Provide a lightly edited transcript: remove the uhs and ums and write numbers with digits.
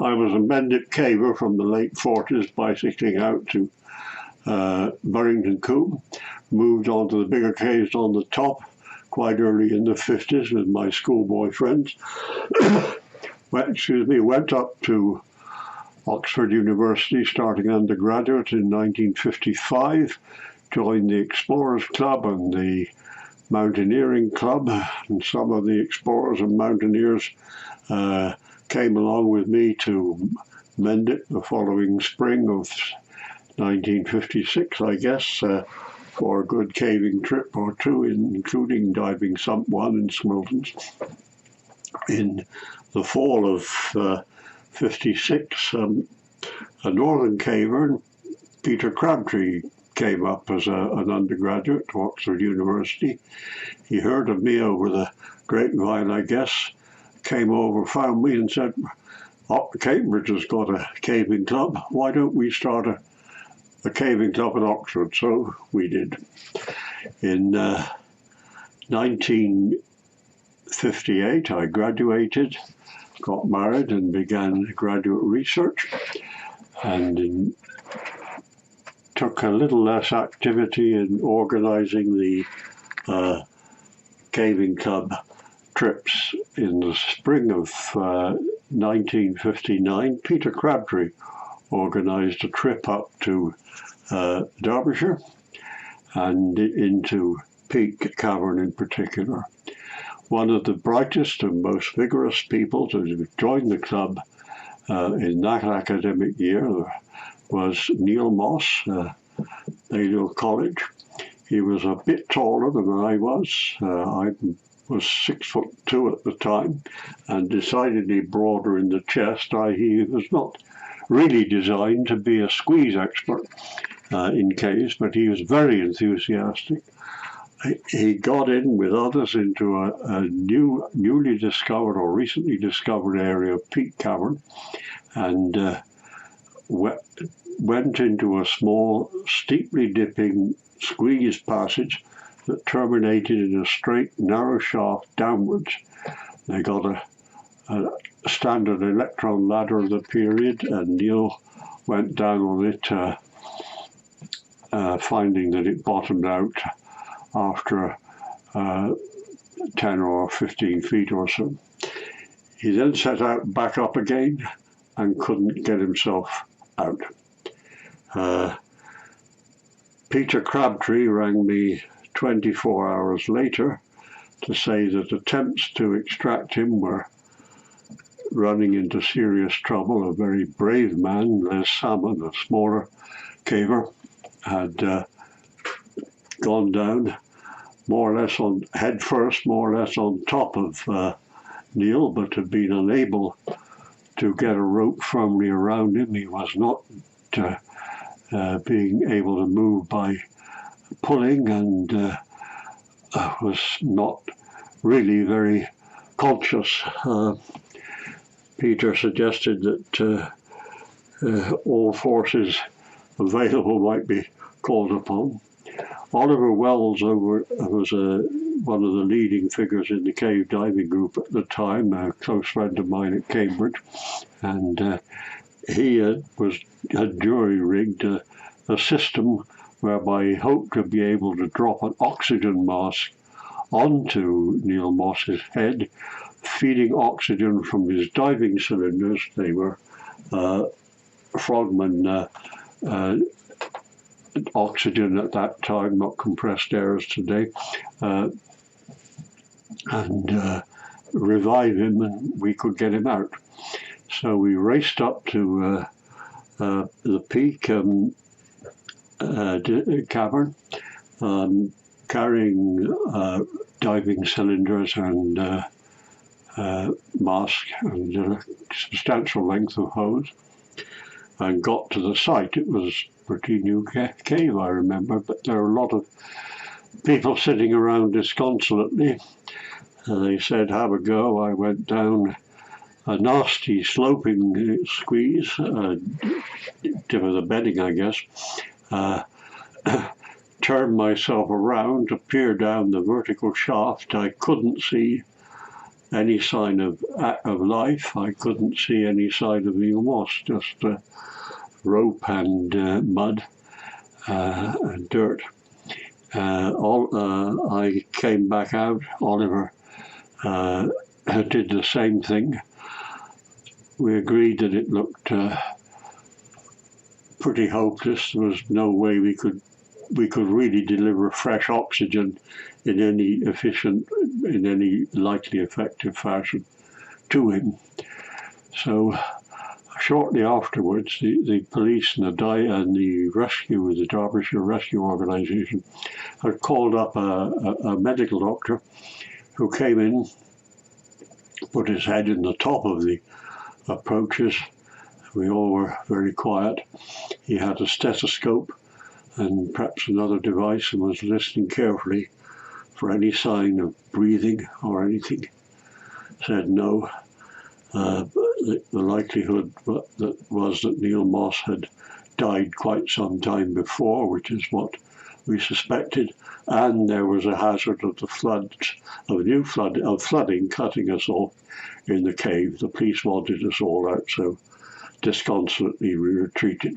I was a Mendip caver from the late 40s, bicycling out to Burrington Combe, moved on to the bigger caves on the top quite early in the 50s with my schoolboy friends. Went up to Oxford University starting undergraduate in 1955, joined the Explorers Club and the Mountaineering Club, and some of the explorers and mountaineers came along with me to Mendip the following spring of 1956, I guess, for a good caving trip or two, including diving Sump 1 in Smiltons. In the fall of 56, a northern caver, Peter Crabtree, came up as an undergraduate to Oxford University. He heard of me over the grapevine, I guess, came over, found me and said, "Oh, Cambridge has got a caving club. Why don't we start a caving club at Oxford?" So we did. In 1958, I graduated, got married and began graduate research, and took a little less activity in organising the caving club trips. In the spring of 1959, Peter Crabtree organised a trip up to Derbyshire and into Peak Cavern in particular. One of the brightest and most vigorous people to join the club in that academic year was Neil Moss, Balliol College. He was a bit taller than I was. I was 6'2" at the time, and decidedly broader in the chest. He was not really designed to be a squeeze expert in caves, but he was very enthusiastic. He got in with others into a newly discovered or recently discovered area of Peak Cavern, and went into a small, steeply dipping squeeze passage that terminated in a straight, narrow shaft downwards. They got a standard electron ladder of the period, and Neil went down on it, finding that it bottomed out after 10 or 15 feet or so. He then set out back up again and couldn't get himself out. Peter Crabtree rang me 24 hours later to say that attempts to extract him were running into serious trouble. A very brave man, Les Salmon, a smaller caver, had gone down more or less on head first, more or less on top of Neil, but had been unable to get a rope firmly around him. He was not being able to move by pulling, and was not really very conscious. Peter suggested that all forces available might be called upon. Oliver Wells was one of the leading figures in the cave diving group at the time, a close friend of mine at Cambridge, and he had jury-rigged a system whereby he hoped to be able to drop an oxygen mask onto Neil Moss's head, feeding oxygen from his diving cylinders. They were Frogman oxygen at that time, not compressed air as today, and revive him, and we could get him out. So we raced up to the Peak Cavern, carrying diving cylinders and mask and a substantial length of hose, and got to the site. It was a pretty new cave, I remember, but there were a lot of people sitting around disconsolately. They said, "Have a go." I went down a nasty sloping squeeze, tip of the bedding, I guess, turned myself around to peer down the vertical shaft. I couldn't see any sign of life. I couldn't see any sign of Neil Moss, just rope and mud and dirt. I came back out. Oliver did the same thing. We agreed that it looked pretty hopeless. There was no way we could really deliver fresh oxygen in any likely effective fashion to him. So shortly afterwards, the police and the rescue, the Derbyshire Rescue Organisation, had called up a medical doctor who came in, put his head in the top of the approaches. We all were very quiet. He had a stethoscope and perhaps another device and was listening carefully for any sign of breathing or anything. Said no. The likelihood was that Neil Moss had died quite some time before, which is what we suspected, and there was a hazard of flooding cutting us off in the cave. The police wanted us all out, so disconsolately we retreated.